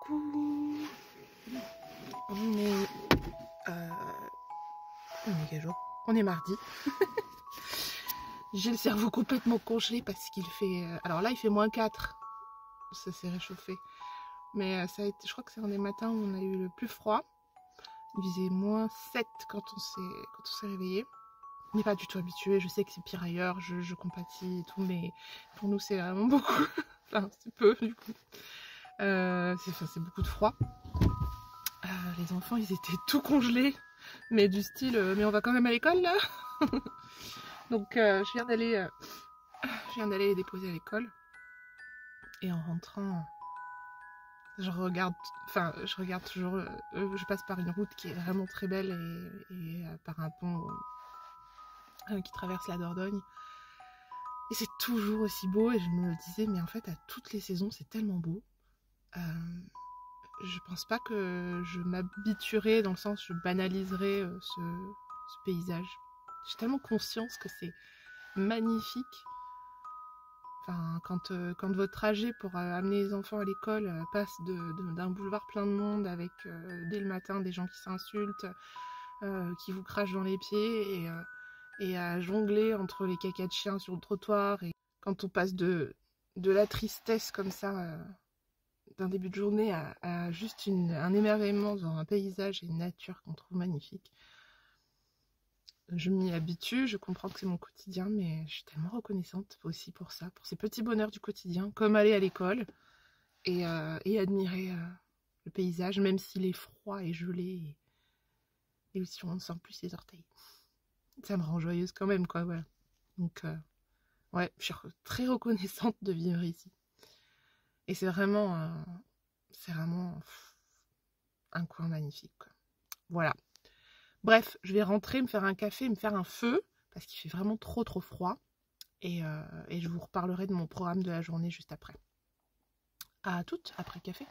Coucou. On est... on est quel jour? On est mardi. J'ai le cerveau complètement congelé parce qu'il fait... alors là, il fait -4. Ça s'est réchauffé. Mais ça a été... je crois que c'est un des matins où on a eu le plus froid. Il faisait -7 quand on s'est réveillé. On n'est pas du tout habitué. Je sais que c'est pire ailleurs. Je compatis et tout. Mais pour nous, c'est vraiment beaucoup. Enfin, c'est peu du coup. C'est beaucoup de froid. Les enfants, ils étaient tout congelés. Mais du style, mais on va quand même à l'école là. Donc je viens d'aller les déposer à l'école. Et en rentrant, je regarde toujours, je passe par une route qui est vraiment très belle et par un pont qui traverse la Dordogne. Et c'est toujours aussi beau et je me disais, mais en fait à toutes les saisons c'est tellement beau. Je pense pas que je m'habituerai, dans le sens je banaliserai ce paysage. J'ai tellement conscience que c'est magnifique. Enfin, quand votre trajet pour amener les enfants à l'école passe d'un boulevard plein de monde avec dès le matin des gens qui s'insultent, qui vous crachent dans les pieds et à jongler entre les cacas de chiens sur le trottoir, et quand on passe de la tristesse comme ça d'un début de journée à juste un émerveillement dans un paysage et une nature qu'on trouve magnifique. Je m'y habitue, je comprends que c'est mon quotidien, mais je suis tellement reconnaissante aussi pour ça, pour ces petits bonheurs du quotidien, comme aller à l'école et admirer le paysage, même s'il est froid et gelé, et aussi on ne sent plus ses orteils. Ça me rend joyeuse quand même, quoi, voilà. Donc, ouais, je suis très reconnaissante de vivre ici. Et c'est vraiment un coin magnifique, quoi. Voilà. Bref, je vais rentrer, me faire un café, me faire un feu, parce qu'il fait vraiment trop froid. Et je vous reparlerai de mon programme de la journée juste après. À toutes, après le café.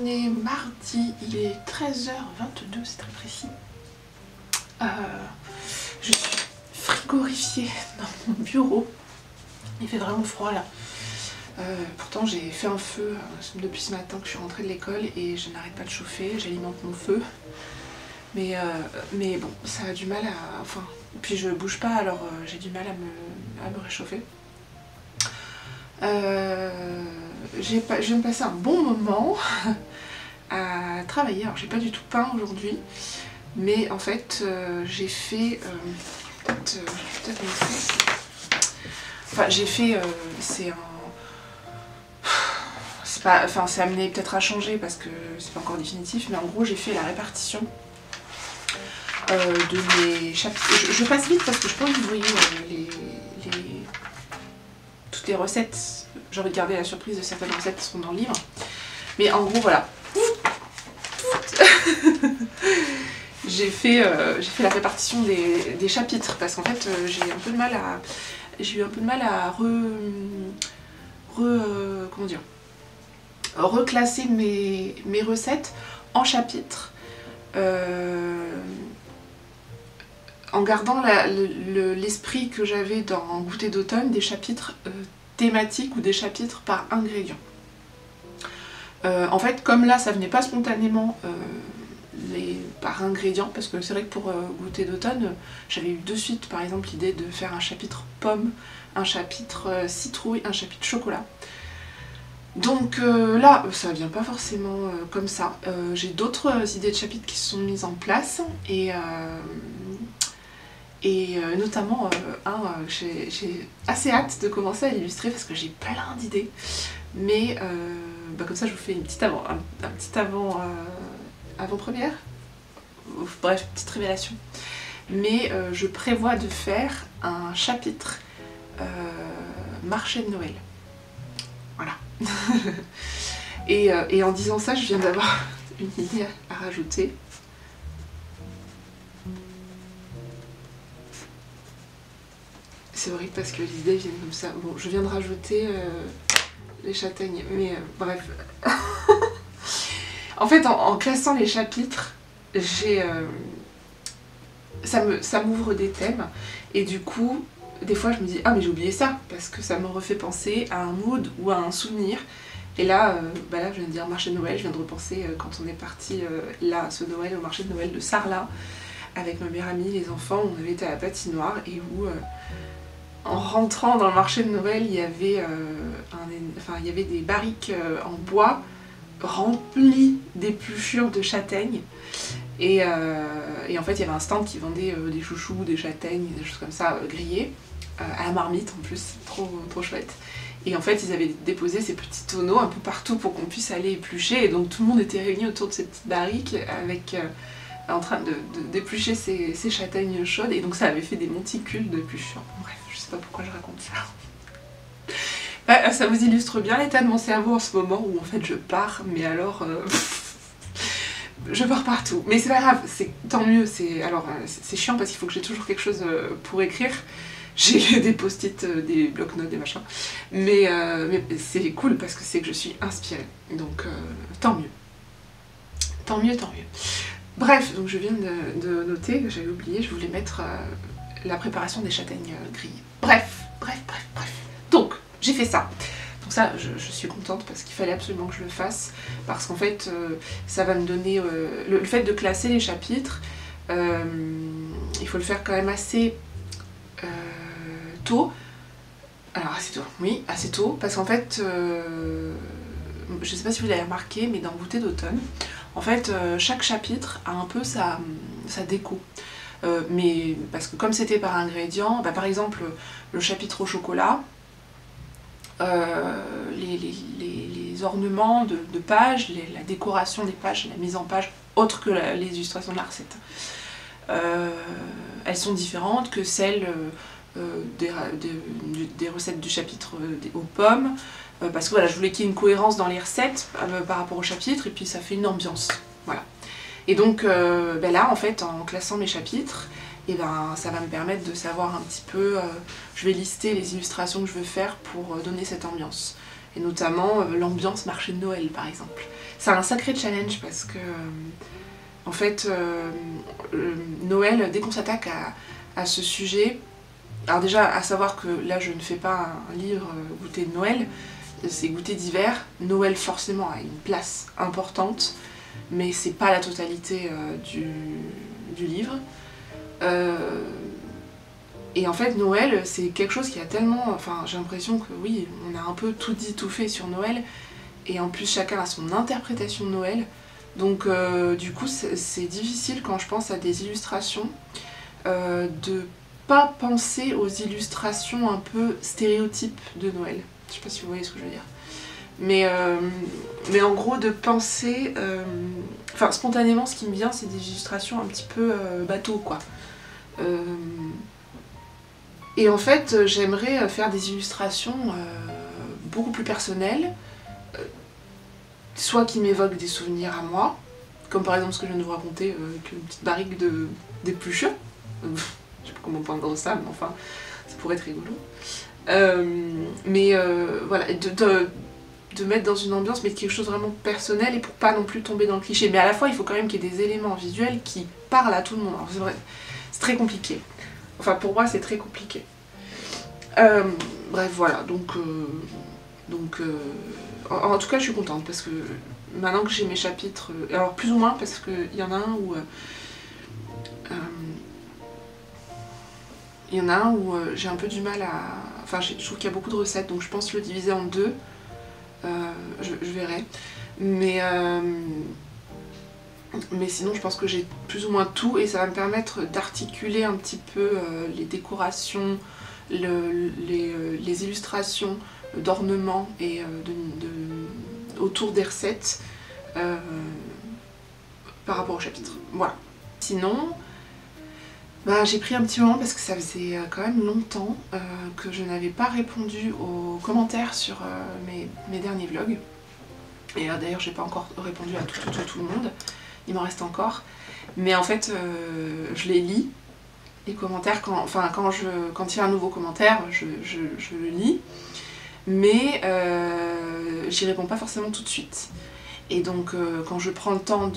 On est mardi, il est 13h22, c'est très précis. Je suis frigorifiée dans mon bureau. Il fait vraiment froid là. Pourtant j'ai fait un feu depuis ce matin que je suis rentrée de l'école et je n'arrête pas de chauffer, j'alimente mon feu. Mais bon, ça a du mal à... Enfin, puis je bouge pas, alors j'ai du mal à me réchauffer. Je viens de passer un bon moment à travailler. Alors j'ai pas du tout peint aujourd'hui, mais en fait j'ai fait... peut-être montrer. Enfin j'ai fait... c'est amené peut-être à changer parce que c'est pas encore définitif, mais en gros j'ai fait la répartition de mes chapitres. Je passe vite parce que je pense que vous voyez toutes les recettes. J'ai envie de garder la surprise de certaines recettes qui sont dans le livre. Mais en gros voilà. J'ai fait la répartition des chapitres parce qu'en fait j'ai eu un peu de mal à reclasser mes recettes en chapitres en gardant l'esprit que j'avais dans Goûter d'automne, des chapitres thématiques ou des chapitres par ingrédient. En fait, comme là ça venait pas spontanément par ingrédient, parce que c'est vrai que pour Goûter d'automne, j'avais eu de suite par exemple l'idée de faire un chapitre pomme, un chapitre citrouille, un chapitre chocolat. Donc là, ça vient pas forcément comme ça. J'ai d'autres idées de chapitres qui se sont mises en place et notamment j'ai assez hâte de commencer à l'illustrer parce que j'ai plein d'idées. Mais comme ça, je vous fais une petite avant-première. Bref, petite révélation. Mais je prévois de faire un chapitre marché de Noël. Voilà. et en disant ça, je viens d'avoir une idée à rajouter. C'est horrible parce que les idées viennent comme ça. Bon, je viens de rajouter les châtaignes, mais bref. En fait, en classant les chapitres, ça m'ouvre des thèmes, et du coup, des fois je me dis ah mais j'ai oublié ça, parce que ça me refait penser à un mood ou à un souvenir. Et là, là je viens de dire marché de Noël, je viens de repenser quand on est parti là ce Noël au marché de Noël de Sarlat avec ma meilleure amie, les enfants, on avait été à la patinoire et où en rentrant dans le marché de Noël il y avait des barriques en bois remplies d'épluchures de châtaignes. Et en fait il y avait un stand qui vendait des chouchous, des châtaignes, des choses comme ça grillées, à la marmite en plus, trop chouette. Et en fait ils avaient déposé ces petits tonneaux un peu partout pour qu'on puisse aller éplucher, et donc tout le monde était réuni autour de ces petites barriques avec, en train d'éplucher ces châtaignes chaudes, et donc ça avait fait des monticules d'épluchures. Bref, je sais pas pourquoi je raconte ça. Ça vous illustre bien l'état de mon cerveau en ce moment où en fait je pars, mais alors... je pars partout, mais c'est pas grave, tant mieux. C'est chiant parce qu'il faut que j'ai toujours quelque chose pour écrire. J'ai des post-it, des bloc-notes, des machins, mais c'est cool parce que c'est que je suis inspirée, donc tant mieux. Tant mieux. Bref, donc je viens de noter que j'avais oublié, je voulais mettre la préparation des châtaignes grillées. Bref. Donc, j'ai fait ça. Donc ça, je suis contente parce qu'il fallait absolument que je le fasse, parce qu'en fait, ça va me donner... le fait de classer les chapitres, il faut le faire quand même assez tôt. Alors assez tôt, oui, assez tôt, parce qu'en fait, je sais pas si vous l'avez remarqué, mais dans Goûter d'automne, en fait, chaque chapitre a un peu sa déco. Mais parce que comme c'était par ingrédient, par exemple, le chapitre au chocolat, les ornements de pages, la décoration des pages, la mise en page, autre que les illustrations de la recette, elles sont différentes que celles des recettes du chapitre aux pommes, parce que voilà, je voulais qu'il y ait une cohérence dans les recettes par rapport au chapitre, et puis ça fait une ambiance, voilà. Et donc là en fait, en classant mes chapitres, et ça va me permettre de savoir un petit peu, je vais lister les illustrations que je veux faire pour donner cette ambiance. Et notamment l'ambiance marché de Noël par exemple. c'est un sacré challenge parce que en fait Noël, dès qu'on s'attaque à ce sujet, alors déjà à savoir que là je ne fais pas un livre goûter de Noël, c'est goûter d'hiver. Noël forcément a une place importante, mais c'est pas la totalité du livre. Et en fait Noël c'est quelque chose qui a tellement, enfin j'ai l'impression que oui, on a un peu tout dit, tout fait sur Noël, et en plus chacun a son interprétation de Noël. Donc du coup c'est difficile quand je pense à des illustrations de pas penser aux illustrations un peu stéréotypes de Noël. Je sais pas si vous voyez ce que je veux dire. Mais en gros de penser... Enfin spontanément ce qui me vient c'est des illustrations un petit peu bateau quoi. Et en fait j'aimerais faire des illustrations beaucoup plus personnelles, soit qui m'évoquent des souvenirs à moi, comme par exemple ce que je viens de vous raconter avec une petite barrique d'épluchures. Je sais pas comment peindre ça, mais enfin ça pourrait être rigolo. Voilà, de mettre dans une ambiance, mais quelque chose vraiment personnel, et pour pas non plus tomber dans le cliché. Mais à la fois il faut quand même qu'il y ait des éléments visuels qui parlent à tout le monde. Alors c'est vrai, c'est très compliqué. Enfin pour moi c'est très compliqué. Bref voilà, donc en tout cas je suis contente parce que maintenant que j'ai mes chapitres, alors plus ou moins parce qu'il y en a un où j'ai un peu du mal à... Enfin je trouve qu'il y a beaucoup de recettes, donc je pense le diviser en deux, je verrai. Mais sinon je pense que j'ai plus ou moins tout, et ça va me permettre d'articuler un petit peu les décorations, les illustrations d'ornements et autour des recettes par rapport au chapitre. Voilà. Sinon, bah, j'ai pris un petit moment parce que ça faisait quand même longtemps que je n'avais pas répondu aux commentaires sur mes derniers vlogs. Et d'ailleurs j'ai pas encore répondu à tout le monde, il m'en reste encore. Mais en fait je les lis, les commentaires, quand il y a un nouveau commentaire, je le lis. Mais j'y réponds pas forcément tout de suite. Et donc quand je prends le temps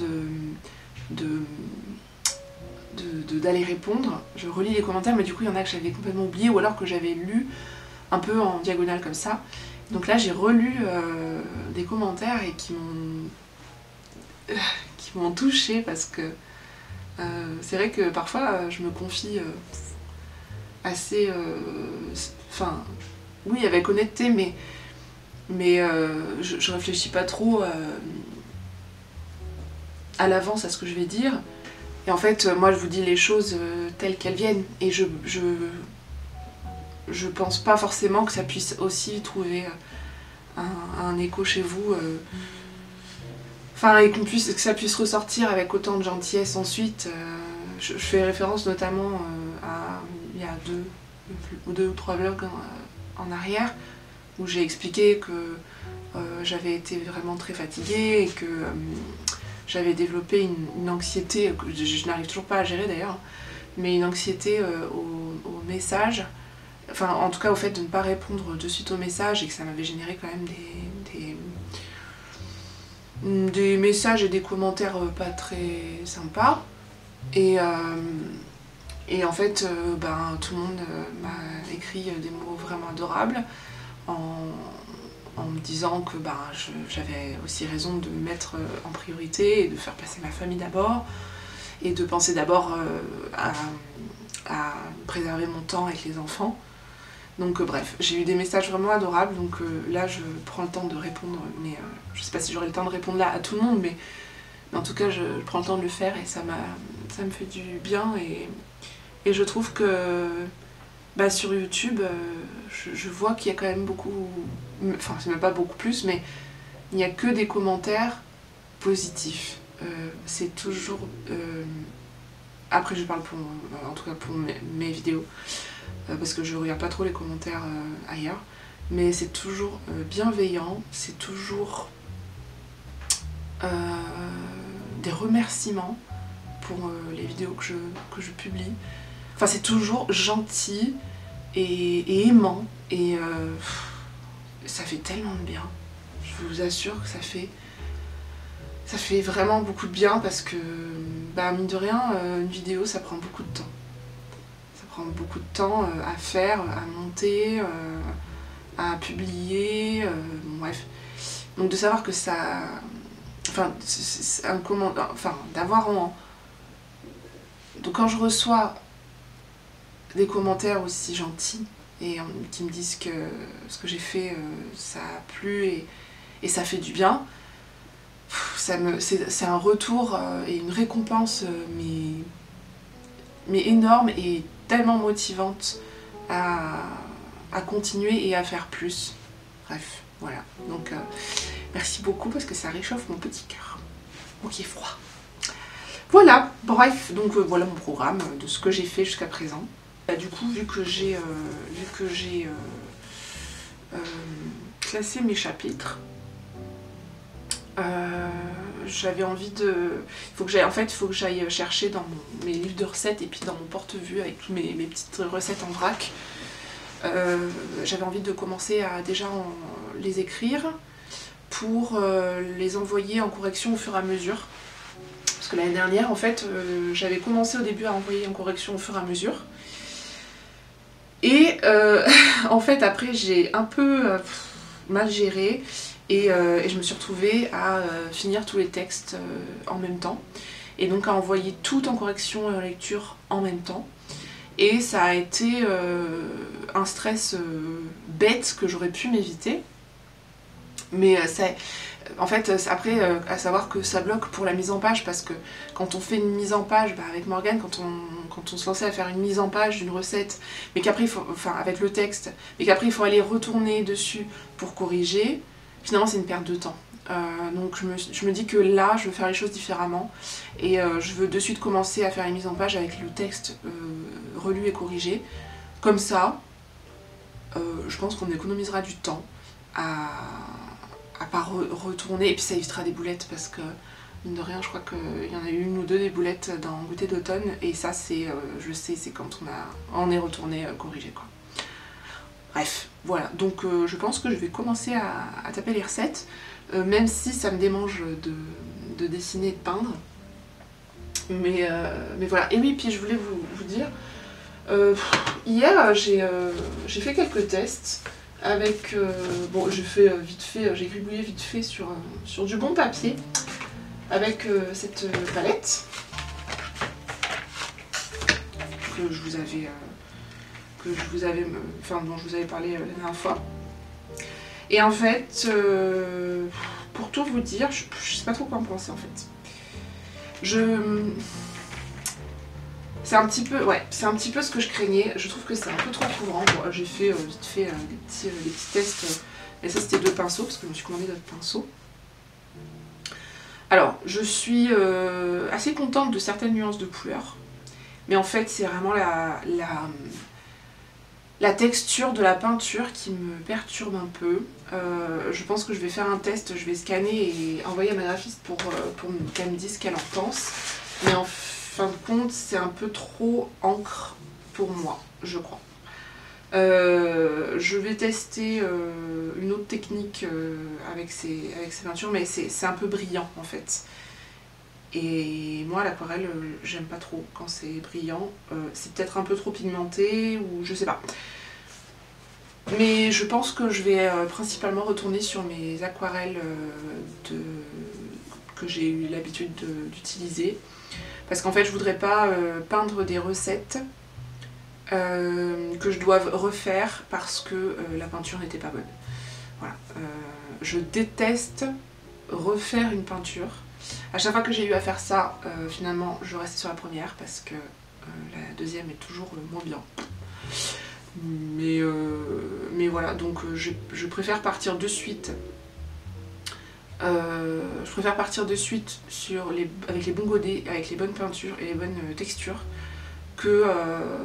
d'aller répondre, je relis les commentaires, mais du coup il y en a que j'avais complètement oublié, ou alors que j'avais lu un peu en diagonale comme ça. Donc là j'ai relu des commentaires et qui m'ont touchée, parce que c'est vrai que parfois je me confie assez... Enfin, oui, avec honnêteté, mais je réfléchis pas trop à l'avance à ce que je vais dire. Et en fait, moi je vous dis les choses telles qu'elles viennent, et je pense pas forcément que ça puisse aussi trouver un écho chez vous. Enfin, et que ça puisse ressortir avec autant de gentillesse ensuite. Je fais référence notamment à il y a deux ou trois vlogs en arrière, où j'ai expliqué que j'avais été vraiment très fatiguée et que j'avais développé une anxiété que je n'arrive toujours pas à gérer d'ailleurs, mais une anxiété aux messages, enfin en tout cas au fait de ne pas répondre de suite aux messages, et que ça m'avait généré quand même des messages et des commentaires pas très sympas. Et en fait tout le monde m'a écrit des mots vraiment adorables en me disant que j'avais aussi raison de me mettre en priorité et de faire passer ma famille d'abord, et de penser d'abord à préserver mon temps avec les enfants. Donc bref, j'ai eu des messages vraiment adorables, donc là je prends le temps de répondre, mais je sais pas si j'aurai le temps de répondre là à tout le monde, mais en tout cas je prends le temps de le faire, et ça me fait du bien, et je trouve que sur YouTube, je vois qu'il y a quand même beaucoup, enfin c'est même pas beaucoup plus, mais il n'y a que des commentaires positifs. C'est toujours... Après je parle en tout cas pour mes vidéos, parce que je regarde pas trop les commentaires ailleurs, mais c'est toujours bienveillant, c'est toujours des remerciements pour les vidéos que je publie. Enfin c'est toujours gentil et aimant, et ça fait tellement de bien. Je vous assure que ça fait ça fait vraiment beaucoup de bien parce que, bah, mine de rien, une vidéo ça prend beaucoup de temps. Ça prend beaucoup de temps à faire, à monter, à publier, bref. Donc de savoir que ça... Enfin, c'est un commentaire... Enfin, d'avoir en... Donc quand je reçois des commentaires aussi gentils et qui me disent que ce que j'ai fait, ça a plu et ça fait du bien, c'est un retour et une récompense mais énorme et tellement motivante à continuer et à faire plus. Bref, voilà. Donc merci beaucoup parce que ça réchauffe mon petit cœur. Bon, qui est froid. Voilà, bref, donc voilà mon programme de ce que j'ai fait jusqu'à présent. Du coup, vu que j'ai classé mes chapitres, j'avais envie de... En fait, il faut que j'aille chercher dans mes livres de recettes et puis dans mon porte-vue avec toutes mes petites recettes en vrac. J'avais envie de commencer à déjà les écrire pour les envoyer en correction au fur et à mesure. Parce que l'année dernière, en fait, j'avais commencé au début à envoyer en correction au fur et à mesure. Et en fait, après, j'ai un peu mal géré et je me suis retrouvée à finir tous les textes en même temps. Et donc à envoyer tout en correction et en lecture en même temps. Et ça a été un stress bête que j'aurais pu m'éviter. Mais en fait, après, à savoir que ça bloque pour la mise en page, parce que quand on fait une mise en page, bah, avec Morgane, quand on se lançait à faire une mise en page d'une recette, mais qu'après, avec le texte, mais qu'après il faut aller retourner dessus pour corriger, finalement c'est une perte de temps. Donc je me dis que là, je veux faire les choses différemment, et je veux de suite commencer à faire une mise en page avec le texte relu et corrigé. Comme ça, je pense qu'on économisera du temps à pas retourner, et puis ça évitera des boulettes parce que mine de rien je crois qu'il y en a eu une ou deux des boulettes dans Goûter d'automne et ça c'est, je sais, c'est quand on est retourné corriger quoi. Bref, voilà, donc je pense que je vais commencer à taper les recettes, même si ça me démange de dessiner et de peindre. Mais voilà, et oui, puis je voulais vous dire, hier j'ai fait quelques tests. Avec, bon, j'ai gribouillé vite fait sur du bon papier avec cette palette dont je vous avais parlé la dernière fois. Et en fait, pour tout vous dire, je sais pas trop quoi en penser en fait. C'est un petit peu ce que je craignais. Je trouve que c'est un peu trop couvrant. Bon, j'ai fait vite fait des petits tests. Et ça c'était 2 pinceaux parce que je me suis commandé d'autres pinceaux. Alors, je suis assez contente de certaines nuances de couleurs. Mais en fait, c'est vraiment la texture de la peinture qui me perturbe un peu. Je pense que je vais faire un test. Je vais scanner et envoyer à ma graphiste pour qu'elle me dise ce qu'elle en pense. Mais en fin de compte, c'est un peu trop encre pour moi, je crois. Je vais tester une autre technique avec ces peintures, mais c'est un peu brillant en fait. Et moi, l'aquarelle, j'aime pas trop quand c'est brillant. C'est peut-être un peu trop pigmenté ou je sais pas. Mais je pense que je vais principalement retourner sur mes aquarelles que j'ai eu l'habitude d'utiliser. Parce qu'en fait, je voudrais pas peindre des recettes que je dois refaire parce que la peinture n'était pas bonne. Voilà. Je déteste refaire une peinture. À chaque fois que j'ai eu à faire ça, finalement, je restais sur la première parce que la deuxième est toujours moins bien. Mais voilà, donc je préfère partir de suite. Avec les bons godets, avec les bonnes peintures et les bonnes textures, que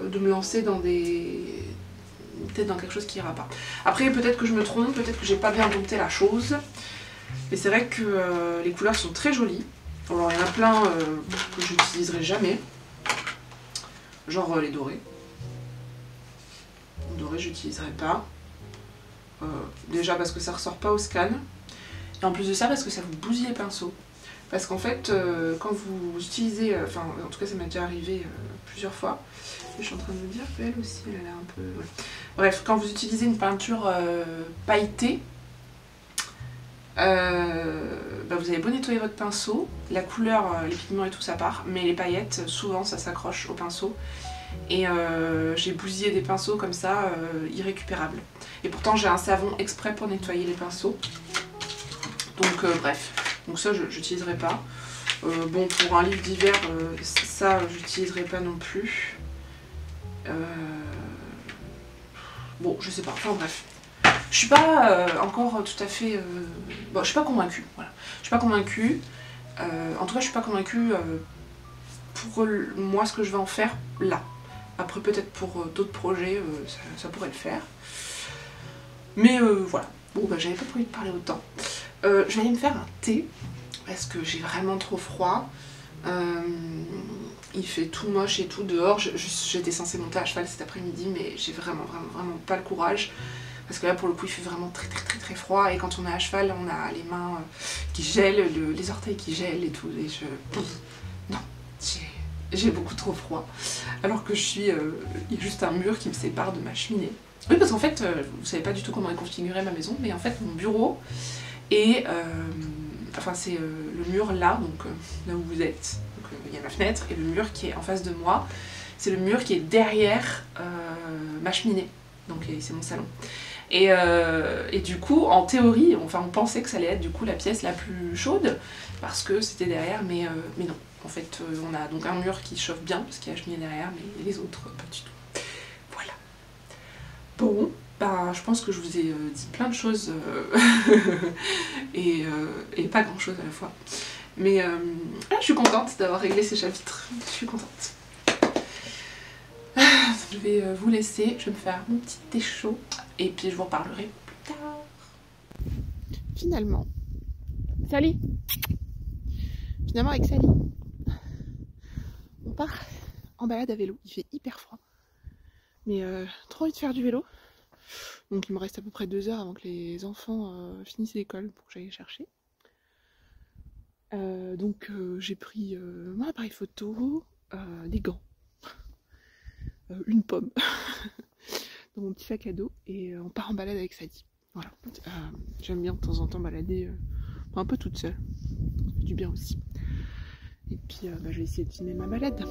de me lancer dans peut-être dans quelque chose qui ira pas. Après, peut-être que je me trompe, peut-être que j'ai pas bien dompté la chose. Mais c'est vrai que les couleurs sont très jolies. Alors, il y en a plein que je n'utiliserai jamais. Genre les dorés. Les dorés, je n'utiliserai pas. Déjà parce que ça ressort pas au scan. Et en plus de ça, parce que ça vous bousille les pinceaux. Parce qu'en fait, quand vous utilisez, enfin en tout cas ça m'est déjà arrivé plusieurs fois, je suis en train de me dire qu'elle aussi elle a l'air un peu... Ouais. Bref, quand vous utilisez une peinture pailletée, vous avez beau nettoyer votre pinceau, la couleur, les pigments et tout ça part, mais les paillettes, souvent ça s'accroche au pinceau. Et j'ai bousillé des pinceaux comme ça, irrécupérables. Et pourtant j'ai un savon exprès pour nettoyer les pinceaux. Donc bref, donc ça je n'utiliserai pas. Bon, pour un livre d'hiver, ça j'utiliserai pas non plus. Bon, je sais pas, enfin bref. Je suis pas encore tout à fait... Bon, je suis pas convaincue, voilà. Je suis pas convaincue. En tout cas, je suis pas convaincue pour moi ce que je vais en faire là. Après, peut-être pour d'autres projets, ça pourrait le faire. Mais voilà. Bon, bah, j'avais pas prévu de parler autant. Je vais aller me faire un thé parce que j'ai vraiment trop froid. Il fait tout moche et tout dehors. J'étais censée monter à cheval cet après-midi, mais j'ai vraiment pas le courage. Parce que là, pour le coup, il fait vraiment très froid. Et quand on est à cheval, on a les mains qui gèlent, les orteils qui gèlent et tout. Et non, j'ai beaucoup trop froid. Alors que il y a juste un mur qui me sépare de ma cheminée. Oui, parce qu'en fait, vous savez pas du tout comment est configurée ma maison, mais en fait, mon bureau est... enfin, c'est le mur là, donc là où vous êtes. Donc il y a ma fenêtre, et le mur qui est en face de moi, c'est le mur qui est derrière ma cheminée. Donc c'est mon salon. Et du coup, en théorie, enfin on pensait que ça allait être du coup la pièce la plus chaude parce que c'était derrière, mais non. En fait, on a donc un mur qui chauffe bien parce qu'il y a la cheminée derrière, mais les autres, pas du tout. Voilà. Bon, bah, je pense que je vous ai dit plein de choses et pas grand chose à la fois. Mais je suis contente d'avoir réglé ces chapitres. Je suis contente. Je vais vous laisser, je vais me faire mon petit thé chaud et puis je vous reparlerai plus tard. Finalement, Sally. Finalement avec Sally, on part en balade à vélo. Il fait hyper froid, mais trop envie de faire du vélo. Donc il me reste à peu près 2 heures avant que les enfants finissent l'école pour que j'aille les chercher. Donc j'ai pris mon appareil photo, des gants, une pomme dans mon petit sac à dos et on part en balade avec Sadie. Voilà. J'aime bien de temps en temps balader un peu toute seule. Ça fait du bien aussi. Et puis je vais essayer de filmer ma balade.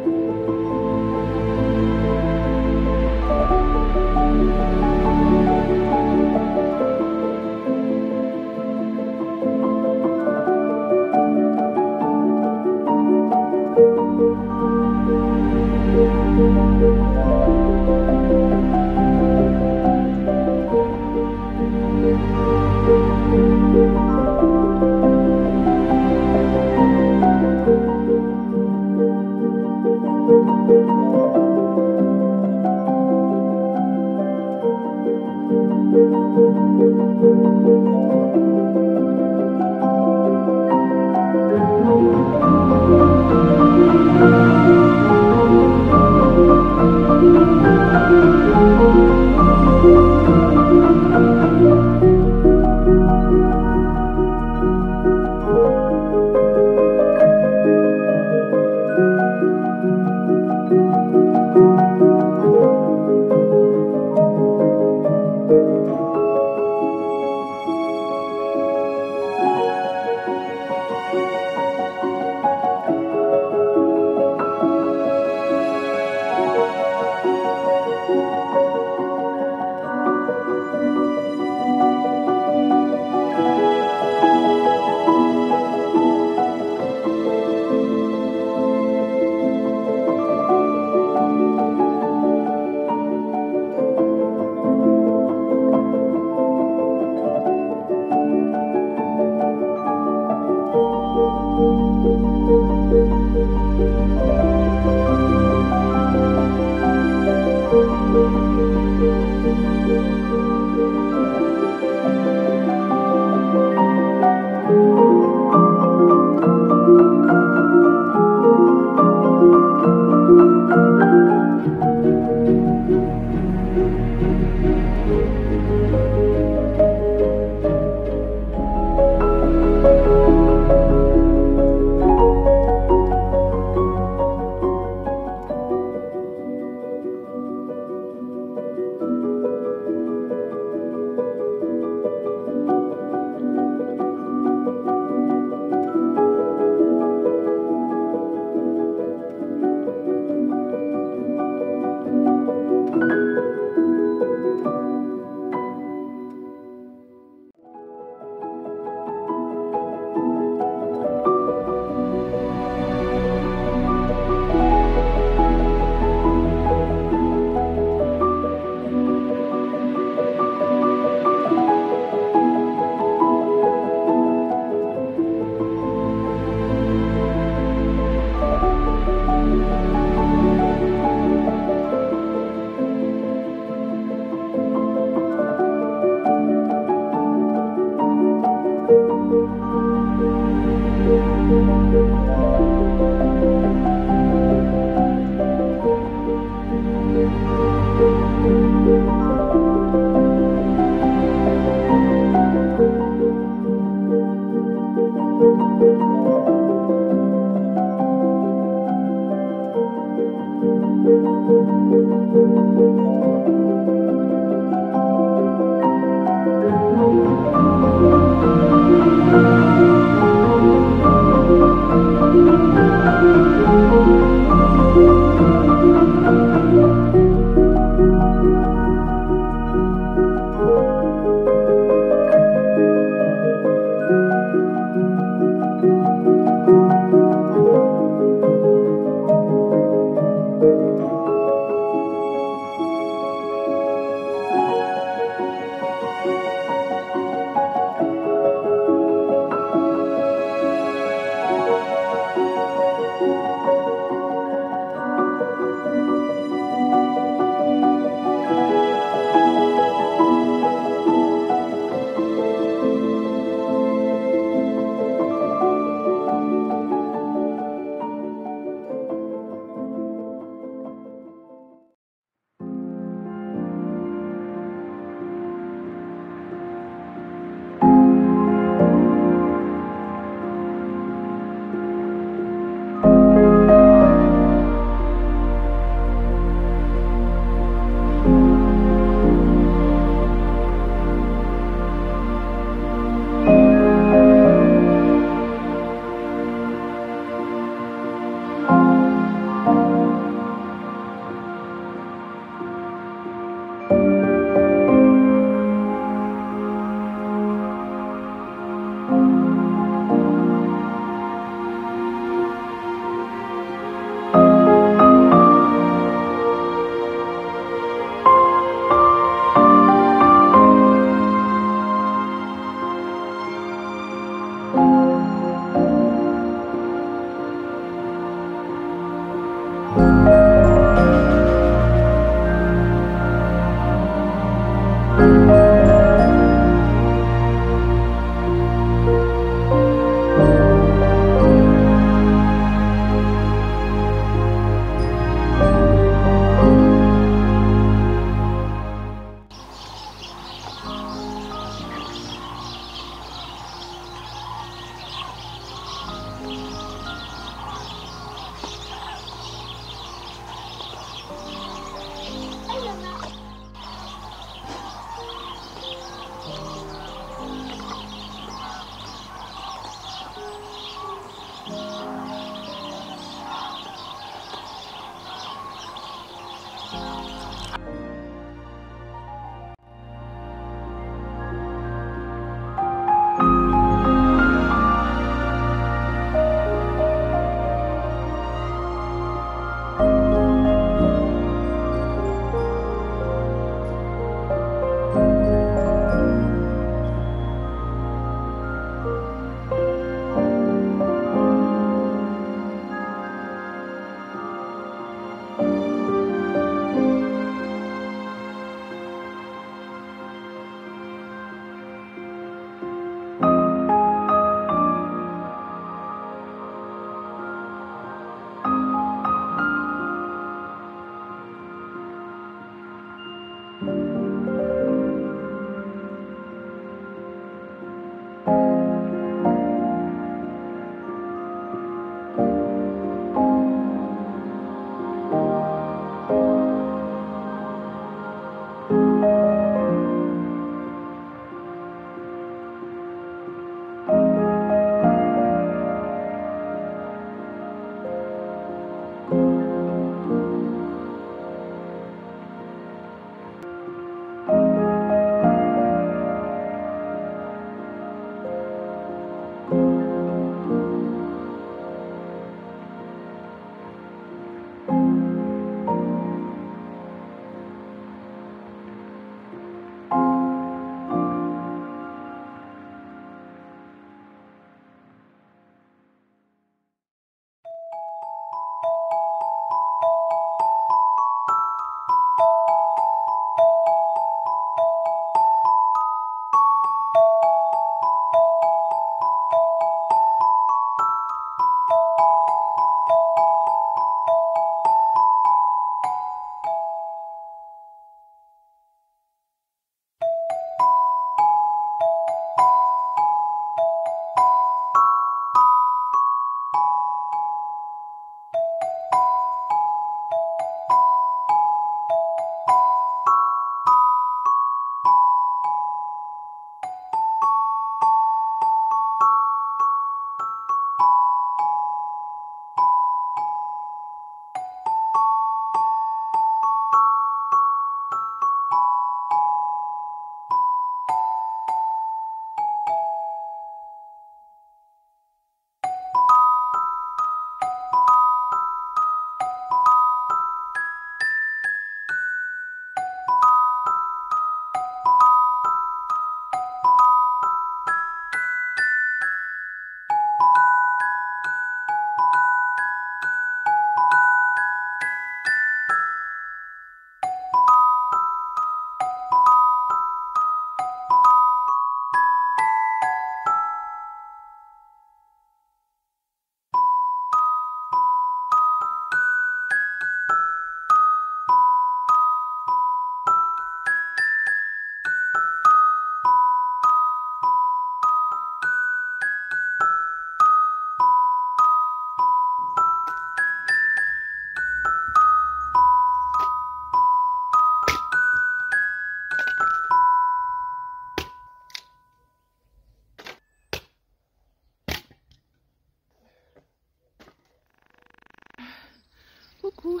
Coucou.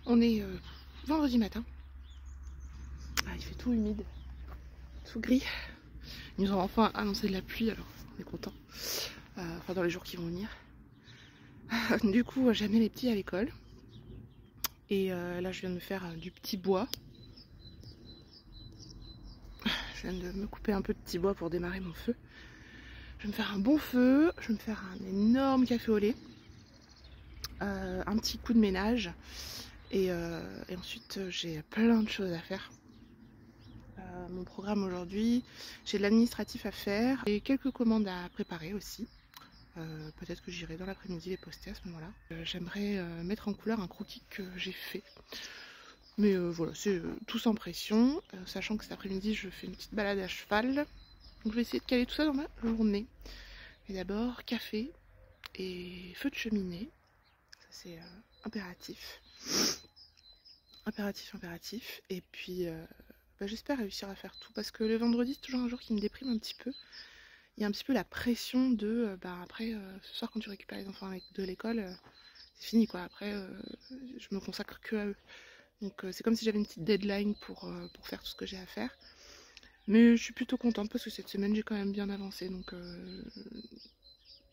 On est vendredi matin. Ah, il fait tout humide, tout gris. Ils nous ont enfin annoncé de la pluie, alors on est content. Enfin, dans les jours qui vont venir. Du coup, j'ai amené les petits à l'école. Et là, je viens de me faire du petit bois. Je viens de me couper un peu de petit bois pour démarrer mon feu. Je vais me faire un bon feu. Je vais me faire un énorme café au lait. Un petit coup de ménage. Et ensuite, j'ai plein de choses à faire. Mon programme aujourd'hui, j'ai de l'administratif à faire et quelques commandes à préparer aussi. Peut-être que j'irai dans l'après-midi les poster à ce moment-là. J'aimerais mettre en couleur un croquis que j'ai fait. Mais voilà, c'est tout sans pression, sachant que cet après-midi je fais une petite balade à cheval. Donc je vais essayer de caler tout ça dans ma journée. Mais d'abord, café et feu de cheminée. Ça c'est impératif. Impératif. Et puis j'espère réussir à faire tout. Parce que le vendredi c'est toujours un jour qui me déprime un petit peu. Il y a un petit peu la pression de après ce soir quand tu récupères les enfants de l'école, c'est fini quoi. Après je me consacre que à eux. Donc c'est comme si j'avais une petite deadline pour faire tout ce que j'ai à faire. Mais je suis plutôt contente parce que cette semaine j'ai quand même bien avancé.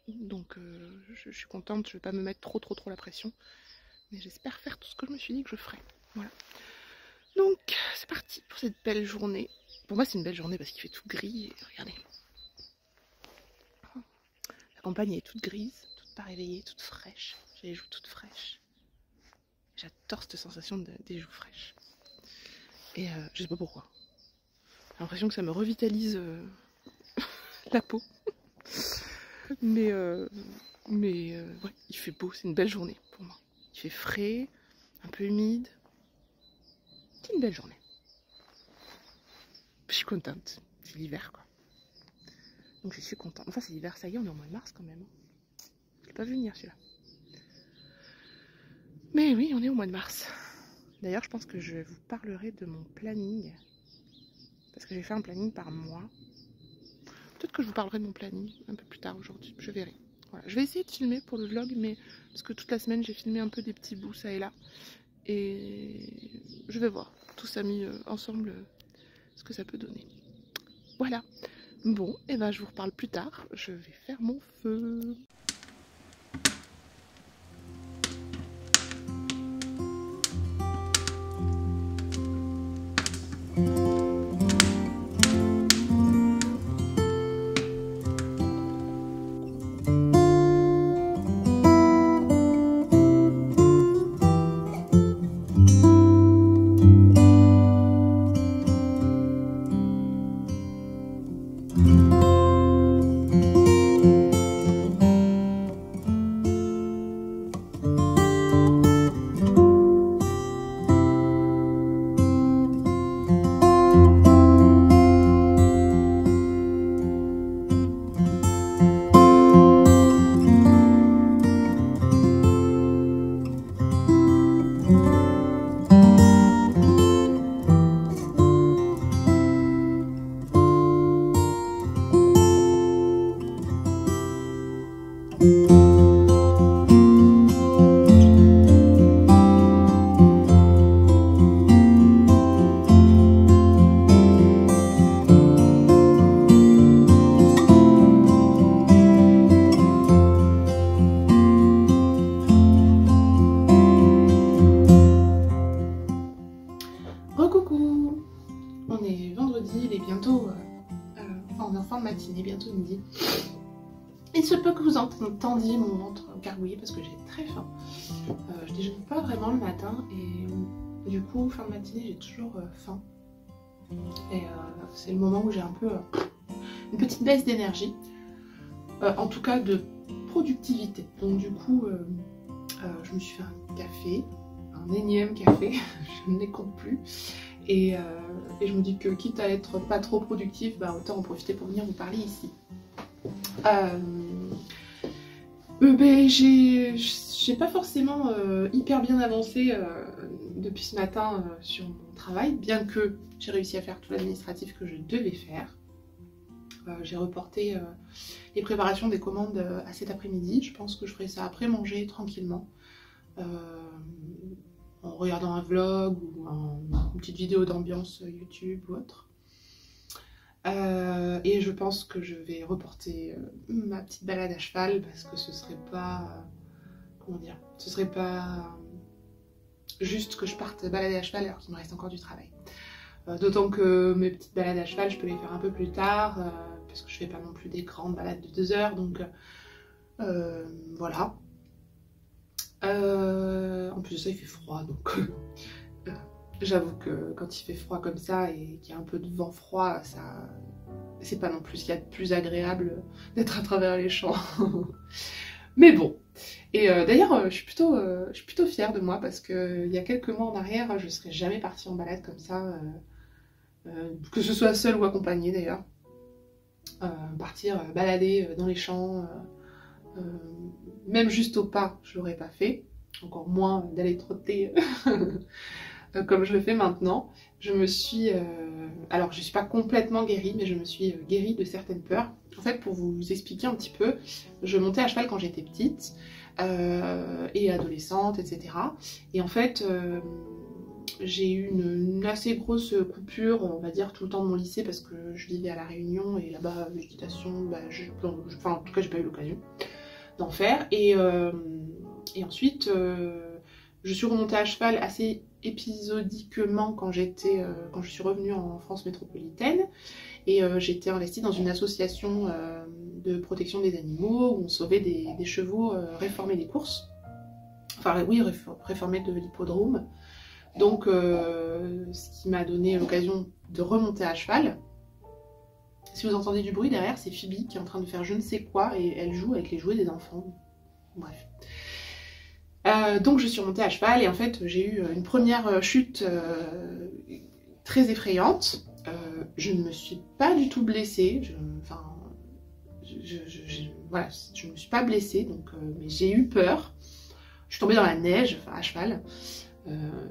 Donc je suis contente, je vais pas me mettre trop la pression. Mais j'espère faire tout ce que je me suis dit que je ferais. Voilà. Donc c'est parti pour cette belle journée. Pour moi c'est une belle journée parce qu'il fait tout gris et regardez. La campagne est toute grise, toute pas réveillée, toute fraîche. J'ai les joues toutes fraîches. J'adore cette sensation des joues fraîches. Et je sais pas pourquoi. J'ai l'impression que ça me revitalise la peau. Mais ouais, il fait beau, c'est une belle journée pour moi. Il fait frais, un peu humide. C'est une belle journée. Je suis contente. C'est l'hiver quoi. Donc je suis contente. Enfin c'est l'hiver, ça y est, on est au mois de mars quand même. Je l'ai pas vu venir celui-là. Mais oui, on est au mois de mars. D'ailleurs, je pense que je vous parlerai de mon planning. Parce que j'ai fait un planning par mois. Peut-être que je vous parlerai de mon planning un peu plus tard aujourd'hui. Je verrai. Voilà. Je vais essayer de filmer pour le vlog, mais parce que toute la semaine, j'ai filmé un peu des petits bouts ça et là. Et je vais voir, tout ça mis ensemble, ce que ça peut donner. Voilà. Bon, et ben je vous reparle plus tard. Je vais faire mon feu. Recoucou. On est vendredi, il est bientôt on est en fin de matinée, bientôt midi. Il se peut que vous entendiez mon ventre gargouiller parce que j'ai très faim. Je déjeune pas vraiment le matin et du coup fin de matinée j'ai toujours faim. Et c'est le moment où j'ai un peu une petite baisse d'énergie. En tout cas de productivité. Donc du coup je me suis fait un café, un énième café, je ne les compte plus. Et je me dis que quitte à être pas trop productif, autant en profiter pour venir vous parler ici. J'ai pas forcément hyper bien avancé depuis ce matin sur mon travail, bien que j'ai réussi à faire tout l'administratif que je devais faire. J'ai reporté les préparations des commandes à cet après-midi. Je pense que je ferai ça après manger tranquillement. en regardant un vlog ou une petite vidéo d'ambiance YouTube ou autre. Et je pense que je vais reporter ma petite balade à cheval parce que ce serait pas... comment dire, ce serait pas juste que je parte balader à cheval alors qu'il me reste encore du travail. D'autant que mes petites balades à cheval, je peux les faire un peu plus tard, parce que je fais pas non plus des grandes balades de 2 heures, donc voilà. En plus de ça, il fait froid, donc j'avoue que quand il fait froid comme ça et qu'il y a un peu de vent froid, ça, c'est pas non plus ce qu'il y a de plus agréable d'être à travers les champs. Mais bon. Et d'ailleurs, je suis plutôt fière de moi parce que il y a quelques mois en arrière, je serais jamais partie en balade comme ça, que ce soit seule ou accompagnée d'ailleurs. Partir balader dans les champs, même juste au pas, je l'aurais pas fait. Encore moins d'aller trotter comme je le fais maintenant. Je me suis... alors, je suis pas complètement guérie, mais je me suis guérie de certaines peurs. En fait, pour vous expliquer un petit peu, je montais à cheval quand j'étais petite, et adolescente, etc. Et en fait, j'ai eu une assez grosse coupure, on va dire, tout le temps de mon lycée, parce que je vivais à La Réunion, et là-bas, végétation, bah, enfin, en tout cas, j'ai pas eu l'occasion d'en faire. Et ensuite, je suis remontée à cheval assez épisodiquement quand je suis revenue en France métropolitaine, et j'étais investie dans une association de protection des animaux où on sauvait des chevaux réformés des courses, enfin oui, réformés de l'hippodrome, donc ce qui m'a donné l'occasion de remonter à cheval. Si vous entendez du bruit derrière, c'est Phoebe qui est en train de faire je ne sais quoi et elle joue avec les jouets des enfants, bref. Donc je suis remontée à cheval et en fait j'ai eu une première chute très effrayante. Je ne me suis pas du tout blessée, voilà, je ne me suis pas blessée, donc, mais j'ai eu peur. Je suis tombée dans la neige, enfin, à cheval,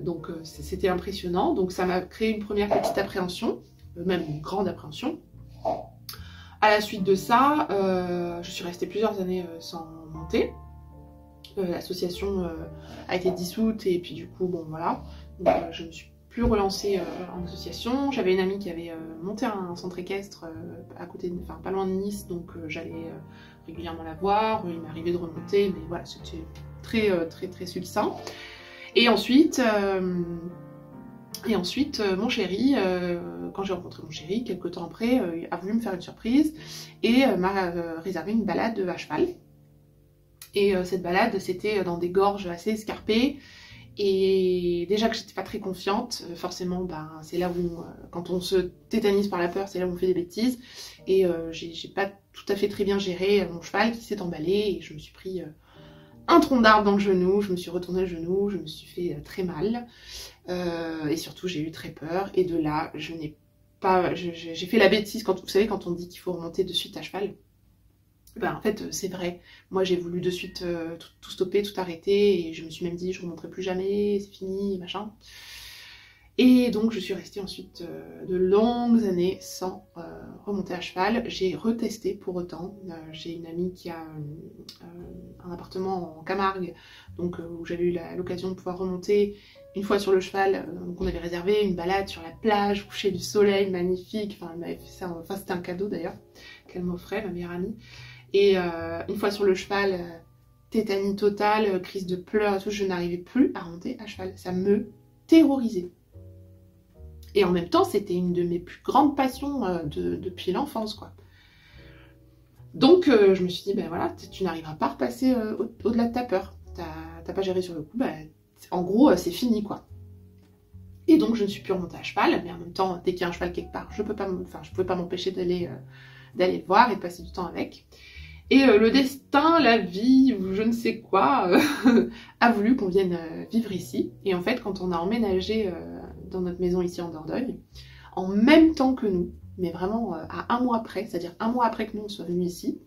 donc c'était impressionnant. Donc ça m'a créé une première petite appréhension, même une grande appréhension. À la suite de ça, je suis restée plusieurs années sans monter. L'association a été dissoute et puis du coup, bon voilà, donc je me suis plus relancée en association. J'avais une amie qui avait monté un centre équestre à côté, enfin pas loin de Nice, donc j'allais régulièrement la voir. Il m'arrivait de remonter, mais voilà, c'était très succinct. Et ensuite, mon chéri, quand j'ai rencontré mon chéri, quelques temps après, a voulu me faire une surprise et m'a réservé une balade à cheval. Et cette balade, c'était dans des gorges assez escarpées. Et déjà que j'étais pas très confiante, forcément, ben, c'est là où, quand on se tétanise par la peur, c'est là où on fait des bêtises. Et j'ai pas tout à fait très bien géré mon cheval qui s'est emballé. Et je me suis pris un tronc d'arbre dans le genou, je me suis retourné le genou, je me suis fait très mal. Et surtout, j'ai eu très peur. Et de là, j'ai fait la bêtise, vous savez, quand on dit qu'il faut remonter de suite à cheval. Ben, en fait, c'est vrai. Moi, j'ai voulu de suite tout stopper, tout arrêter, et je me suis même dit, je ne remonterai plus jamais, c'est fini, machin. Et donc, je suis restée ensuite de longues années sans remonter à cheval. J'ai retesté pour autant. J'ai une amie qui a un appartement en Camargue, donc où j'avais eu l'occasion de pouvoir remonter une fois sur le cheval. Donc, on avait réservé une balade sur la plage, coucher du soleil, magnifique. Enfin, elle m'avait fait ça. Enfin, c'était un cadeau d'ailleurs qu'elle m'offrait, ma meilleure amie. Et une fois sur le cheval, tétanie totale, crise de pleurs et tout, je n'arrivais plus à remonter à cheval. Ça me terrorisait. Et en même temps, c'était une de mes plus grandes passions depuis l'enfance, quoi. Donc, je me suis dit, ben voilà, tu n'arriveras pas à repasser au-delà de ta peur. T'as pas géré sur le coup, ben, en gros, c'est fini, quoi. Et donc, je ne suis plus remontée à cheval, mais en même temps, dès qu'il y a un cheval quelque part, je pouvais pas m'empêcher d'aller le voir et de passer du temps avec. Et le destin, la vie, ou je ne sais quoi, a voulu qu'on vienne vivre ici. Et en fait, quand on a emménagé dans notre maison ici en Dordogne, en même temps que nous, mais vraiment à 1 mois près, c'est-à-dire 1 mois après que nous on soit venus ici,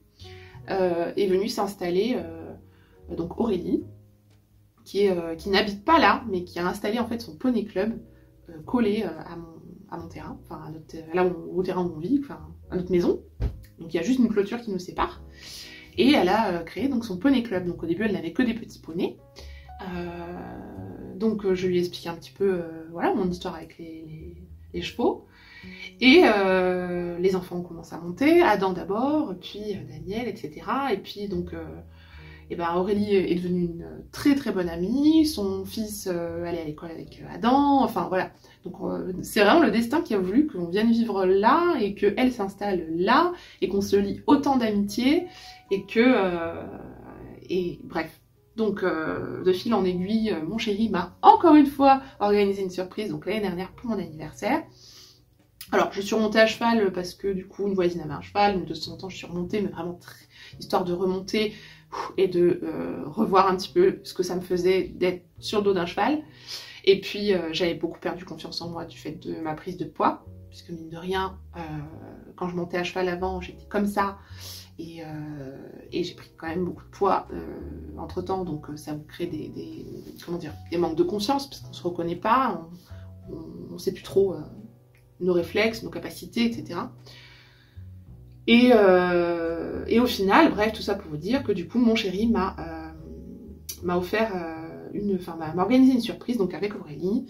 est venue s'installer donc Aurélie, qui n'habite pas là, mais qui a installé en fait son poney club collé à mon terrain, enfin au terrain où on vit, enfin à notre maison. Donc il y a juste une clôture qui nous sépare. Et elle a créé donc son poney club. Donc au début elle n'avait que des petits poneys. Donc je lui ai expliqué un petit peu voilà, mon histoire avec les chevaux. Et les enfants ont commencé à monter, Adam d'abord, puis Daniel, etc. Et puis donc et ben Aurélie est devenue une très très bonne amie, son fils allait à l'école avec Adam, enfin voilà. Donc c'est vraiment le destin qui a voulu qu'on vienne vivre là et qu'elle s'installe là et qu'on se lie autant d'amitié et que... et bref. Donc de fil en aiguille, mon chéri m'a encore une fois organisé une surprise, donc l'année dernière pour mon anniversaire. Alors je suis remontée à cheval parce que du coup une voisine avait un cheval, donc de temps en temps je suis remontée, mais vraiment histoire de remonter et de revoir un petit peu ce que ça me faisait d'être sur le dos d'un cheval. Et puis j'avais beaucoup perdu confiance en moi du fait de ma prise de poids, puisque mine de rien, quand je montais à cheval avant, j'étais comme ça, et j'ai pris quand même beaucoup de poids entre temps, donc ça vous crée comment dire, des manques de confiance, parce qu'on se reconnaît pas, on sait plus trop nos réflexes, nos capacités, etc. Et au final, bref, tout ça pour vous dire que du coup, mon chéri m'a offert m'a organisé une surprise donc avec Aurélie.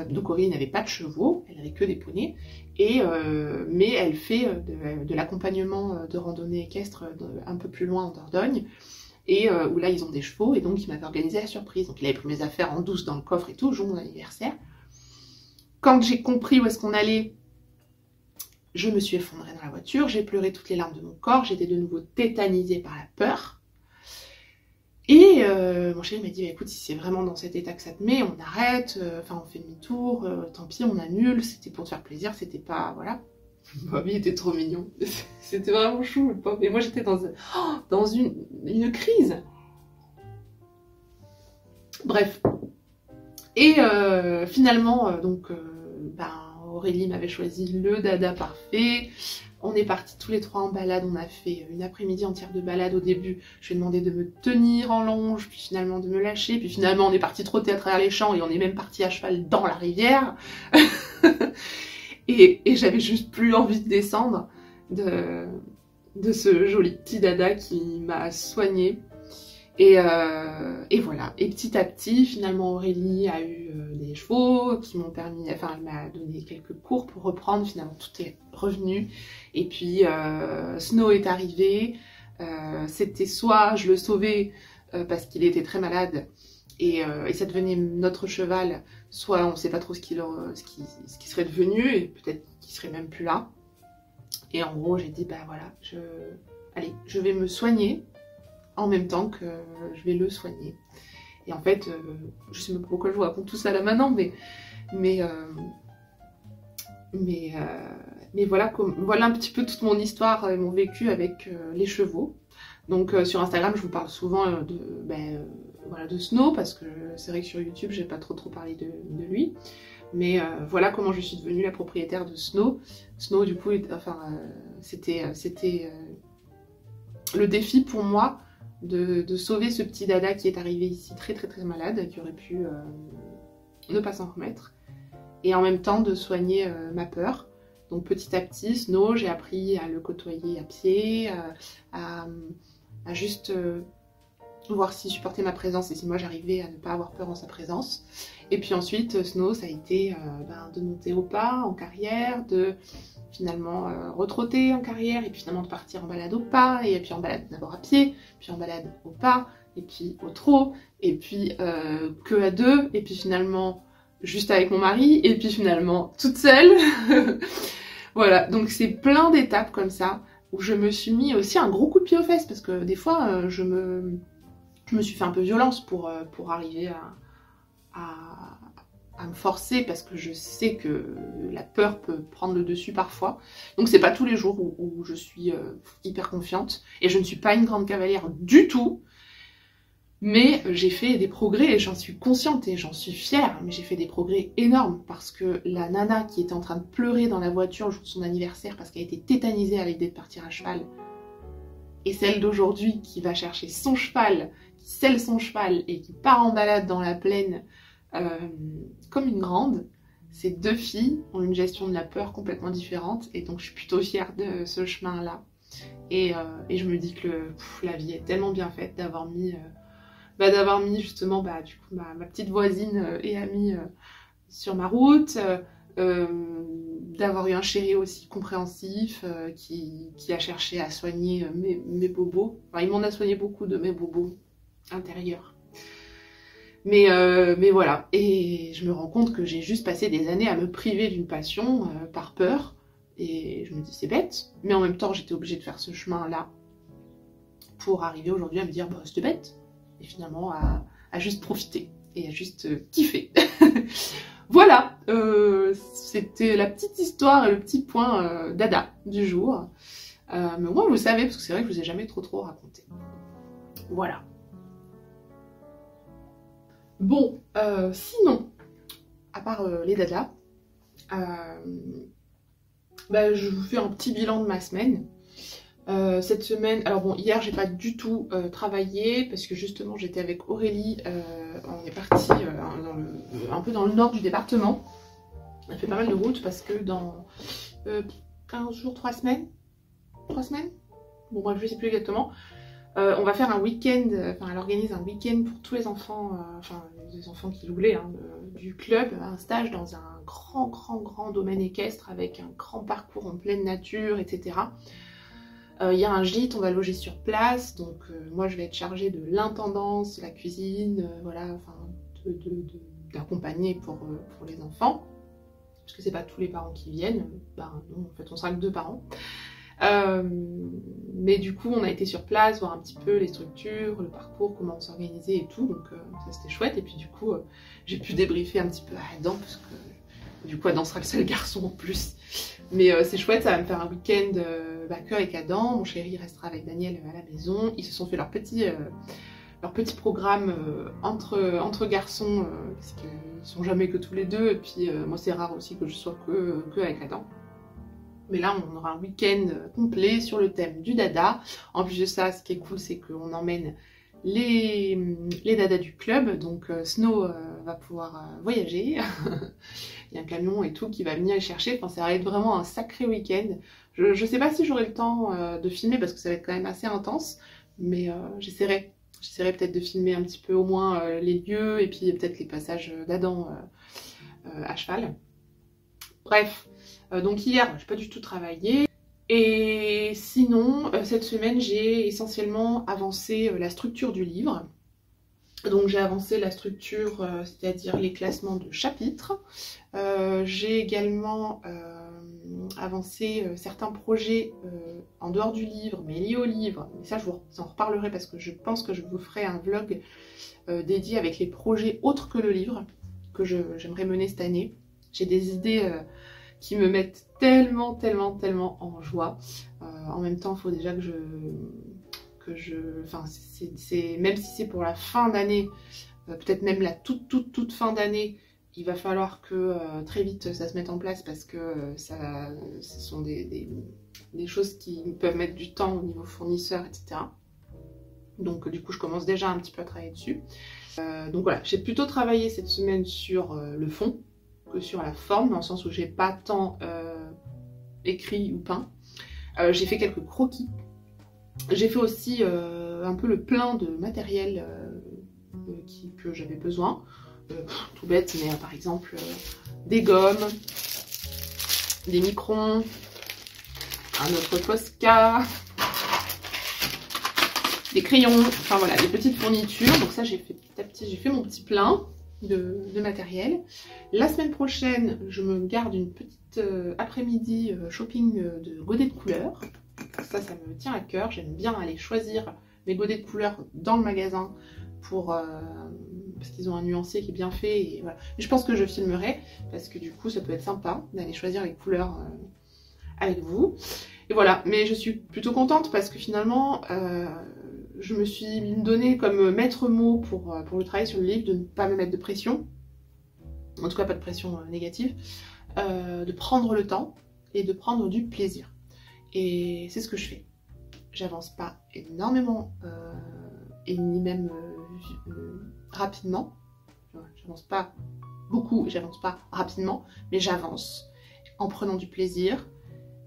Donc Aurélie n'avait pas de chevaux, elle avait que des poneys, mais elle fait de l'accompagnement de randonnée équestre un peu plus loin en Dordogne, et où là ils ont des chevaux, et donc il m'avait organisé la surprise. Donc il avait pris mes affaires en douce dans le coffre et tout, le jour de mon anniversaire. Quand j'ai compris où est-ce qu'on allait, je me suis effondrée dans la voiture, j'ai pleuré toutes les larmes de mon corps, j'étais de nouveau tétanisée par la peur. Et mon chéri m'a dit, bah, écoute, si c'est vraiment dans cet état que ça te met, on arrête, on fait demi-tour, tant pis, on annule, c'était pour te faire plaisir, c'était pas, voilà. Bah, il était trop mignon, c'était vraiment chou, le pauvre. Et moi j'étais dans une crise. Bref. Et finalement, Aurélie m'avait choisi le dada parfait. On est partis tous les trois en balade, on a fait une après-midi entière de balade. Au début, je lui ai demandé de me tenir en longe, puis finalement de me lâcher, puis finalement on est partis trotter à travers les champs et on est même parti à cheval dans la rivière. et j'avais juste plus envie de descendre de ce joli petit dada qui m'a soignée. Et voilà. Et petit à petit, finalement, Aurélie a eu des chevaux qui m'ont permis... Enfin, elle m'a donné quelques cours pour reprendre. Finalement, tout est revenu. Et puis, Snow est arrivé. C'était soit je le sauvais parce qu'il était très malade et ça devenait notre cheval, soit on ne sait pas trop ce qui serait devenu et peut-être qu'il serait même plus là. Et en gros, j'ai dit, bah voilà, allez, je vais me soigner en même temps que je vais le soigner. Et en fait, je sais même pas pourquoi je vous raconte tout ça là maintenant, mais voilà, voilà un petit peu toute mon histoire et mon vécu avec les chevaux. Donc sur Instagram, je vous parle souvent de Snow, parce que c'est vrai que sur YouTube, j'ai pas trop parlé de lui. Mais voilà comment je suis devenue la propriétaire de Snow. Snow, du coup, c'était le défi pour moi de sauver ce petit dada qui est arrivé ici très malade, qui aurait pu ne pas s'en remettre, et en même temps de soigner ma peur. Donc petit à petit, Snow, j'ai appris à le côtoyer à pied, à juste voir s'il supportait ma présence et si moi j'arrivais à ne pas avoir peur en sa présence. Et puis ensuite, Snow, ça a été de monter au pas en carrière, de finalement retrotter en carrière, et puis finalement de partir en balade au pas, et puis en balade d'abord à pied, puis en balade au pas, et puis au trot, et puis que à deux, et puis finalement juste avec mon mari, et puis finalement toute seule. Voilà, donc c'est plein d'étapes comme ça, où je me suis mis aussi un gros coup de pied aux fesses, parce que des fois je me suis fait un peu violence pour arriver à me forcer, parce que je sais que la peur peut prendre le dessus parfois. Donc c'est pas tous les jours où je suis hyper confiante, et je ne suis pas une grande cavalière du tout, mais j'ai fait des progrès et j'en suis consciente et j'en suis fière, mais j'ai fait des progrès énormes, parce que la nana qui était en train de pleurer dans la voiture le jour de son anniversaire parce qu'elle était tétanisée à l'idée de partir à cheval, et celle d'aujourd'hui qui va chercher son cheval, qui selle son cheval et qui part en balade dans la plaine comme une grande, ces deux filles ont une gestion de la peur complètement différente, et donc je suis plutôt fière de ce chemin-là. Et je me dis que la vie est tellement bien faite d'avoir mis d'avoir mis justement du coup, ma petite voisine et amie sur ma route, d'avoir eu un chéri aussi compréhensif qui a cherché à soigner mes bobos. Enfin, il m'en a soigné beaucoup de mes bobos intérieurs. Mais voilà, et je me rends compte que j'ai juste passé des années à me priver d'une passion par peur, et je me dis c'est bête, mais en même temps j'étais obligée de faire ce chemin-là pour arriver aujourd'hui à me dire bah c'était bête, et finalement à juste profiter, et à juste kiffer. Voilà, c'était la petite histoire et le petit point dada du jour. Mais au moins vous le savez, parce que c'est vrai que je vous ai jamais trop raconté. Voilà. Bon, sinon, à part les dadas, je vous fais un petit bilan de ma semaine. Cette semaine, alors bon, hier j'ai pas du tout travaillé parce que justement j'étais avec Aurélie, on est parti un peu dans le nord du département. On a fait pas mal de route parce que dans 15 jours, 3 semaines, 3 semaines, bon bref je sais plus exactement, on va faire un week-end, elle organise un week-end pour tous les enfants, les enfants qui le voulaient, du club, un stage dans un grand domaine équestre avec un grand parcours en pleine nature, etc. Il y a un gîte, on va loger sur place, donc moi je vais être chargée de l'intendance, de la cuisine, d'accompagner pour les enfants, parce que c'est pas tous les parents qui viennent, non, en fait on sera que 2 parents. Mais du coup on a été sur place, voir un petit peu les structures, le parcours, comment s'organiser et tout, donc ça c'était chouette, et puis du coup j'ai pu débriefer un petit peu à Adam, parce que du coup Adam sera le seul garçon en plus. Mais c'est chouette, ça va me faire un week-end que avec Adam. Mon chéri restera avec Daniel à la maison. Ils se sont fait leur petit programme entre garçons, parce qu'ils sont jamais que tous les deux. Et puis moi c'est rare aussi que je sois que avec Adam. Mais là on aura un week-end complet sur le thème du dada. En plus de ça, ce qui est cool, c'est qu'on emmène les dadas du club, donc Snow va pouvoir voyager. Il y a un camion et tout qui va venir les chercher, enfin ça va être vraiment un sacré week-end. Je sais pas si j'aurai le temps de filmer parce que ça va être quand même assez intense, mais j'essaierai peut-être de filmer un petit peu au moins les lieux et puis peut-être les passages d'Adam à cheval. Bref, donc hier j'ai pas du tout travaillé. Et sinon, cette semaine, j'ai essentiellement avancé la structure du livre. Donc j'ai avancé la structure, c'est-à-dire les classements de chapitres. J'ai également avancé certains projets en dehors du livre, mais liés au livre. Mais ça, je vous en reparlerai parce que je pense que je vous ferai un vlog dédié avec les projets autres que le livre que j'aimerais mener cette année. J'ai des idées qui me mettent tellement en joie. En même temps, il faut déjà même si c'est pour la fin d'année, peut-être même la toute fin d'année, il va falloir que très vite ça se mette en place parce que ce sont des choses qui peuvent mettre du temps au niveau fournisseur, etc. Donc du coup, je commence déjà un petit peu à travailler dessus. Donc voilà, j'ai plutôt travaillé cette semaine sur le fond que sur la forme, dans le sens où j'ai pas tant écrit ou peint. J'ai fait quelques croquis. J'ai fait aussi un peu le plein de matériel que j'avais besoin. Tout bête, mais par exemple des gommes, des microns, un autre Posca, des crayons, enfin voilà, des petites fournitures. Donc ça, j'ai fait petit à petit, j'ai fait mon petit plein de matériel. La semaine prochaine, je me garde une petite après-midi shopping de godets de couleurs. Ça me tient à cœur. J'aime bien aller choisir mes godets de couleurs dans le magasin parce qu'ils ont un nuancier qui est bien fait. Et voilà. Mais je pense que je filmerai parce que du coup, ça peut être sympa d'aller choisir les couleurs avec vous. Et voilà, mais je suis plutôt contente parce que finalement, je me suis donné comme maître mot pour le travail sur le livre de ne pas me mettre de pression, en tout cas pas de pression négative, de prendre le temps et de prendre du plaisir. Et c'est ce que je fais. J'avance pas énormément et ni même rapidement. J'avance pas beaucoup, j'avance pas rapidement, mais j'avance en prenant du plaisir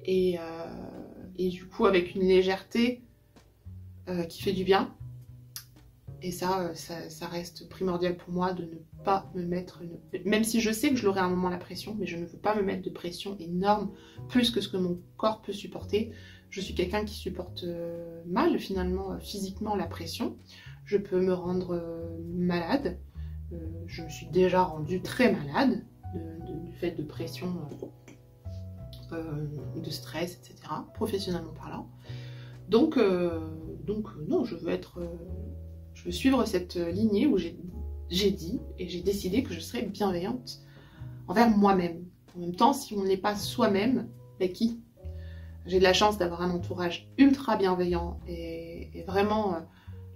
et du coup avec une légèreté qui fait du bien. Et ça reste primordial pour moi de ne pas me mettre, même si je sais que je l'aurai à un moment la pression, mais je ne veux pas me mettre de pression énorme, plus que ce que mon corps peut supporter. Je suis quelqu'un qui supporte mal finalement physiquement la pression. Je peux me rendre malade. Je me suis déjà rendue très malade du fait de pression, de stress, etc. professionnellement parlant. Donc non, je veux suivre cette lignée où j'ai dit et j'ai décidé que je serais bienveillante envers moi-même. En même temps, si on n'est pas soi-même, ben qui? J'ai de la chance d'avoir un entourage ultra bienveillant et vraiment,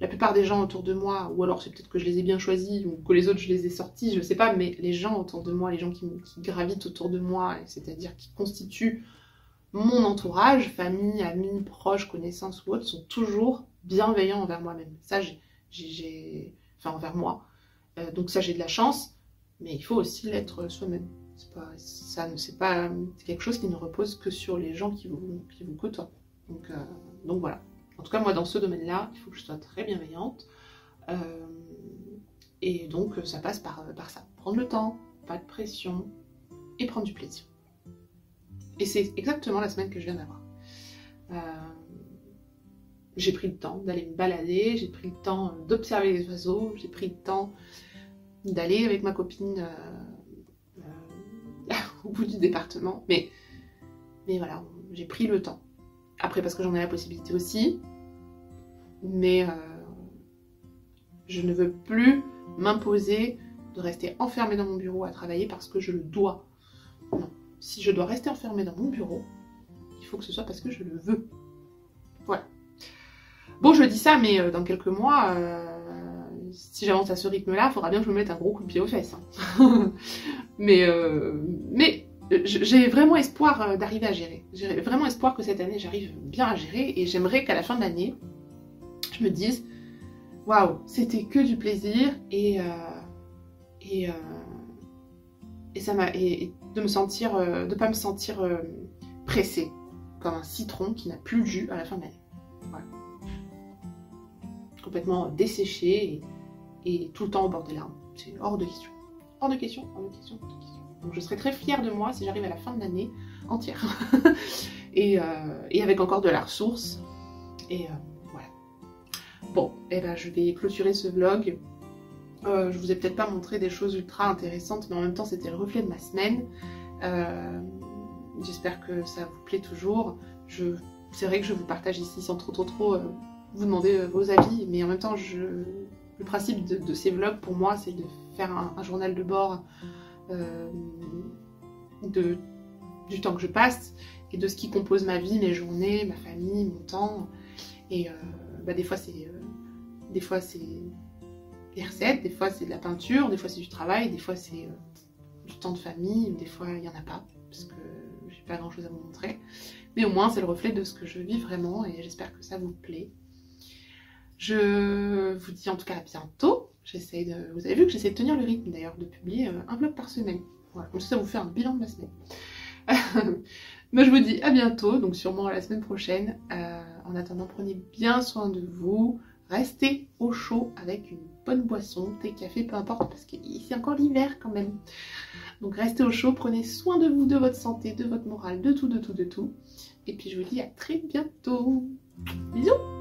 la plupart des gens autour de moi, ou alors c'est peut-être que je les ai bien choisis ou que les autres je les ai sortis, je sais pas, mais les gens autour de moi, les gens qui gravitent autour de moi, c'est-à-dire qui constituent mon entourage, famille, amis, proches, connaissances ou autres, sont toujours bienveillants envers moi-même. Ça, enfin envers moi. Donc ça, j'ai de la chance, mais il faut aussi l'être soi-même. C'est pas quelque chose qui ne repose que sur les gens qui vous côtoient. Donc voilà. En tout cas, moi, dans ce domaine-là, il faut que je sois très bienveillante. Et donc, ça passe par ça. Prendre le temps, pas de pression, et prendre du plaisir. Et c'est exactement la semaine que je viens d'avoir. J'ai pris le temps d'aller me balader, j'ai pris le temps d'observer les oiseaux, j'ai pris le temps d'aller avec ma copine au bout du département. Mais voilà, j'ai pris le temps. Après, parce que j'en ai la possibilité aussi. Mais je ne veux plus m'imposer de rester enfermée dans mon bureau à travailler parce que je le dois. Non. Si je dois rester enfermée dans mon bureau, il faut que ce soit parce que je le veux. Voilà. Bon, je dis ça, mais dans quelques mois, si j'avance à ce rythme-là, il faudra bien que je me mette un gros coup de pied aux fesses. Hein. mais j'ai vraiment espoir d'arriver à gérer. J'ai vraiment espoir que cette année, j'arrive bien à gérer. Et j'aimerais qu'à la fin de l'année, je me dise, waouh, c'était que du plaisir. Et de pas me sentir pressée, comme un citron qui n'a plus de jus à la fin de l'année. Voilà. Complètement desséché et tout le temps au bord des larmes. C'est hors de question. Hors de question, hors de question, hors de question. Donc je serais très fière de moi si j'arrive à la fin de l'année entière. et avec encore de la ressource. Et voilà. Bon, et ben je vais clôturer ce vlog. Je vous ai peut-être pas montré des choses ultra intéressantes, mais en même temps c'était le reflet de ma semaine. J'espère que ça vous plaît toujours. C'est vrai que je vous partage ici sans trop vous demander vos avis, mais en même temps le principe de ces vlogs pour moi c'est de faire un journal de bord du temps que je passe et de ce qui compose ma vie, mes journées, ma famille, mon temps. Et des fois c'est des recettes, des fois c'est de la peinture, des fois c'est du travail, des fois c'est du temps de famille, des fois il n'y en a pas, parce que j'ai pas grand chose à vous montrer. Mais au moins c'est le reflet de ce que je vis vraiment et j'espère que ça vous plaît. Je vous dis en tout cas à bientôt. Vous avez vu que j'essaie de tenir le rythme d'ailleurs, de publier un vlog par semaine. Voilà, comme ça vous fait un bilan de ma semaine. Mais je vous dis à bientôt, donc sûrement la semaine prochaine. En attendant, prenez bien soin de vous. Restez au chaud avec une bonne boisson, thé, café, peu importe, parce qu'ici c'est encore l'hiver quand même. Donc restez au chaud, prenez soin de vous, de votre santé, de votre morale, de tout. Et puis je vous dis à très bientôt. Bisous!